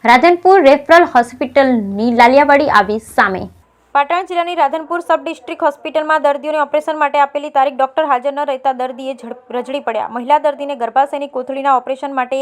Radhanpur referral હોસ્પિટલની લાલિયાવાડી આવી સામે। પાટણ જિલ્લાની રાધનપુર સબ ડિસ્ટ્રિક્ટ હોસ્પિટલમાં દર્દીઓને ઓપરેશન માટે આપેલી તારીખ ડોક્ટર હાજર ન રહેતા દર્દીએ રજડી પડ્યા। મહિલા દર્દીને ગર્ભાશયની કોથળીના ઓપરેશન માટે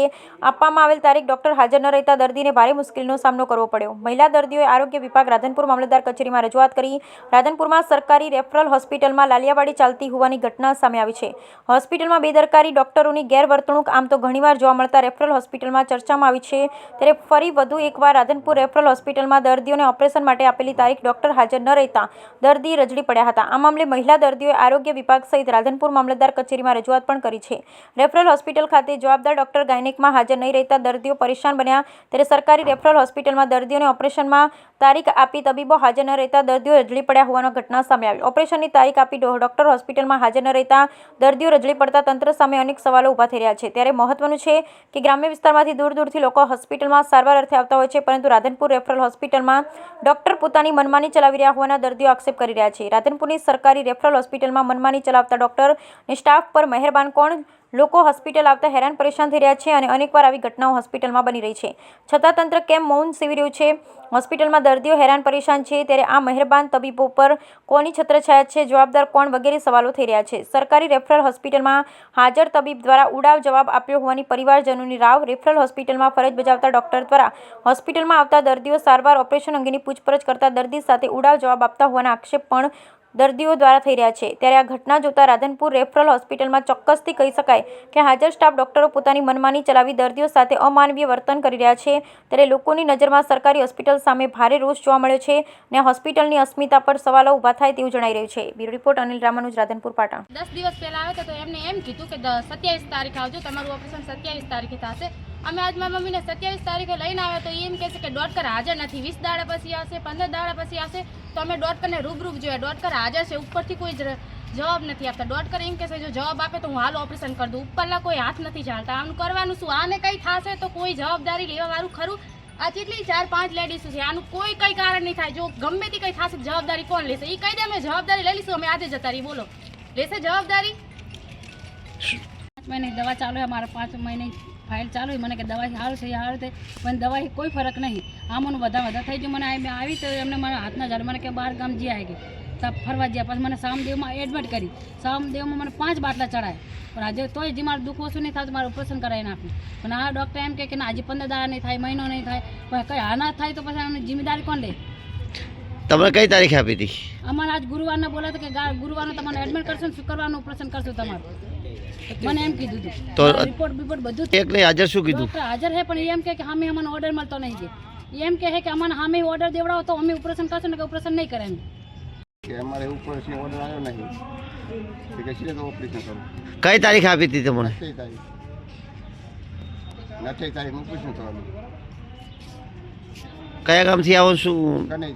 આપવામાં આવેલ તારીખ ડોક્ટર હાજર ન રહેતા દર્દીને ભારે મુશ્કેલીનો સામનો કરવો પડ્યો। મહિલા દર્દીઓએ આરોગ્ય વિભાગ રાધનપુર મામલતદાર કચેરીમાં રજૂઆત કરી। રાધનપુરમાં સરકારી રેફરલ હોસ્પિટલમાં લાલિયાવાડી ચાલતી હોવાની ઘટના સામે આવી છે। હોસ્પિટલમાં બેદરકારી, ડોક્ટરોની ગેરવર્તણૂક આમ તો ઘણીવાર જોવા મળતા રેફરલ હોસ્પિટલમાં ચર્ચામાં આવી છે, ત્યારે ફરી વધુ એકવાર રાધનપુર રેફરલ હોસ્પિટલમાં દર્દીઓને ઓપરેશન માટે આપેલી તારીખ ડોક્ટર હાજર ન રહેતા દર્દી રજડી પડ્યા હતા। આ મામલે મહિલા દર્દીઓએ આરોગ્ય વિભાગ સહિત રાધનપુર મામલતદાર કચેરીમાં રજૂઆત પણ કરી છે। રેફરલ હોસ્પિટલ ખાતે જવાબદાર ડોક્ટર ગાયનેકમાં હાજર નહીં રહેતા દર્દીઓ પરેશાન બન્યા, ત્યારે સરકારી રેફરલ હોસ્પિટલમાં દર્દીઓને ઓપરેશનમાં તારીખ આપી તબીબો હાજર ન રહેતા દર્દીઓ રજડી પડ્યા હોવાની ઘટના સામે આવી। ઓપરેશનની તારીખ આપી ડોક્ટર હોસ્પિટલમાં હાજર ન રહેતા દર્દીઓ રજડી પડતા તંત્ર સામે અનેક સવાલો ઊભા થઈ રહ્યા છે। ત્યારે મહત્વનું છે કે ગ્રામ્ય વિસ્તારમાંથી દૂર દૂરથી લોકો હોસ્પિટલમાં સારવાર અર્થે આવતા હોય છે, પરંતુ રાધનપુર રેફરલ હોસ્પિટલમાં ડોક્ટર પોતાની મનમાની ચલાવી રહ્યા હોવાના દર્દીઓ આક્ષેપ કરી રહ્યા છે। રાધનપુરની સરકારી રેફરલ હોસ્પિટલમાં મનમાની ચલાવતા ડોક્ટર અને સ્ટાફ પર મહેરબાન કોણ? લોકો હોસ્પિટલ આવતા હેરાન પરેશાન થઈ રહ્યા છે અને અનેકવાર આવી ઘટનાઓ હોસ્પિટલમાં બની રહી છે, છતાં તંત્ર કેમ મૌન સેવી રહ્યું છે? હોસ્પિટલમાં દર્દીઓ હેરાન પરેશાન છે, ત્યારે આ મહેરબાન તબીબો પર કોની છત્રછાયા છે? જવાબદાર કોણ? વગેરે સવાલો થઈ રહ્યા છે। સરકારી રેફરલ હોસ્પિટલમાં હાજર તબીબ દ્વારા ઉડાવ જવાબ આપ્યો હોવાની પરિવારજનોની રાવ। રેફરલ હોસ્પિટલમાં ફરજ બજાવતા ડોક્ટર દ્વારા હોસ્પિટલમાં આવતા દર્દીઓ સારવાર ઓપરેશન અંગેની પૂછપરછ કરતા દર્દી સાથે ઉડાવ જવાબ આપતા હોવાના આક્ષેપ પણ દર્દીઓ દ્વારા થઈ રહ્યા છે। ત્યારે આ ઘટના જોતા રાધનપુર રેફરલ હોસ્પિટલમાં ચોક્કસથી કહી શકાય કે હાજર સ્ટાફ ડોક્ટરો પોતાની મનમાની ચલાવી દર્દીઓ સાથે અમાનવીય વર્તન કરી રહ્યા છે। ત્યારે લોકોની નજરમાં સરકારી હોસ્પિટલ સામે ભારે રોષ જોવા મળ્યો છે અને હોસ્પિટલની અસ્મિતા પર સવાલો ઊભા થાય તેવું જણાઈ રહ્યું છે। Bureau report Anil Ramanuj, Radhanpur, Patan. 10 દિવસ પહેલા આવ્યો તો એમને એમ કીધું કે 27 તારીખે આવજો, તમારું ઓપરેશન 27 તારીખે થશે। અમે આજ મારી મમ્મીને 27 તારીખે લઈને આવ્યા તો એમ કહે છે કે ડોક્ટર હાજર નથી, 20 દાડા પછી આવશે, 15 દાડા પછી આવશે। તો અમે ડોક્ટરને રૂબરૂ જોયા, ડોક્ટર હાજર છે, ઉપરથી કોઈ જવાબ નથી આપતા। ડોક્ટર એમ કહે છે જો જવાબ આપે તો હું હાલ ઓપરેશન કરી દઉં, ઉપરના કોઈ હાથ નથી ચાલતા। આનું કરવાનું શું? આને કંઈ થશે તો કોઈ જવાબદારી લેવા વાળું ખરું? આ જેટલી 4-5 લેડીઝ છે, આનું કોઈ કંઈ કારણ નહીં થાય। જો ગમે તે કંઈ થશે જવાબદારી કોણ લેશે? એ કહી દે અમે જવાબદારી લઈ લઈશું, અમે આજે જતા રહી। બોલો, લેશે જવાબદારી? 5 મહિને દવા ચાલુ है, हमारा 5 महीने फाइल चालू है। मैंने कि दवाई हाल से પણ દવાઈ કોઈ ફરક નહીં। આમાંનું વધારે થઈ ગયું। મને આવી તો એમને મારા હાથના ઝાડ મને કે બહાર ગામ જી આવી ગઈ, તબ ફરવા ગયા। પછી મને સામદેવમાં એડમિટ કરી, સામદેવમાં મને 5 બાટલા ચડાય, પણ આજે તોય જે મારું દુઃખ ઓછું નહીં થાય તો મારું ઓપરેશન કરાવી નાખ્યું। પણ આ ડૉક્ટર એમ કે ના હજી 15 દાડા નહીં થાય, મહિનો નહીં થાય, પણ કંઈ આના થાય તો પછી આની જિમ્મેદારી કોણ લે? તમને કઈ તારીખે આપી હતી? અમારે આજ ગુરુવારના બોલા કે ગુરુવારનું તમારે એડમિટ કરશું, શુક્રવારનું ઓપરેશન કરશું તમારું, મને એમ કીધું હતું। તો રિપોર્ટ બધું એક નહીં હાજર શું કીધું? ડોક્ટર હાજર છે પણ એમ કે અમે અમને ઓર્ડર મળતો નહીં છે, એમ કહે કે અમને સામે ઓર્ડર દેવડાવો તો અમે ઓપરેશન કરશું ને કે ઓપરેશન નહીં કરે। કે અમારે ઓપરેશન ઓર્ડર આવ્યો નહીં કે છે તો ઓપરેશન કરું। કઈ તારીખે આપી હતી તમને? 28 તારીખ ઓપરેશન કરવાનું। કયા ગામથી આવો? શું કને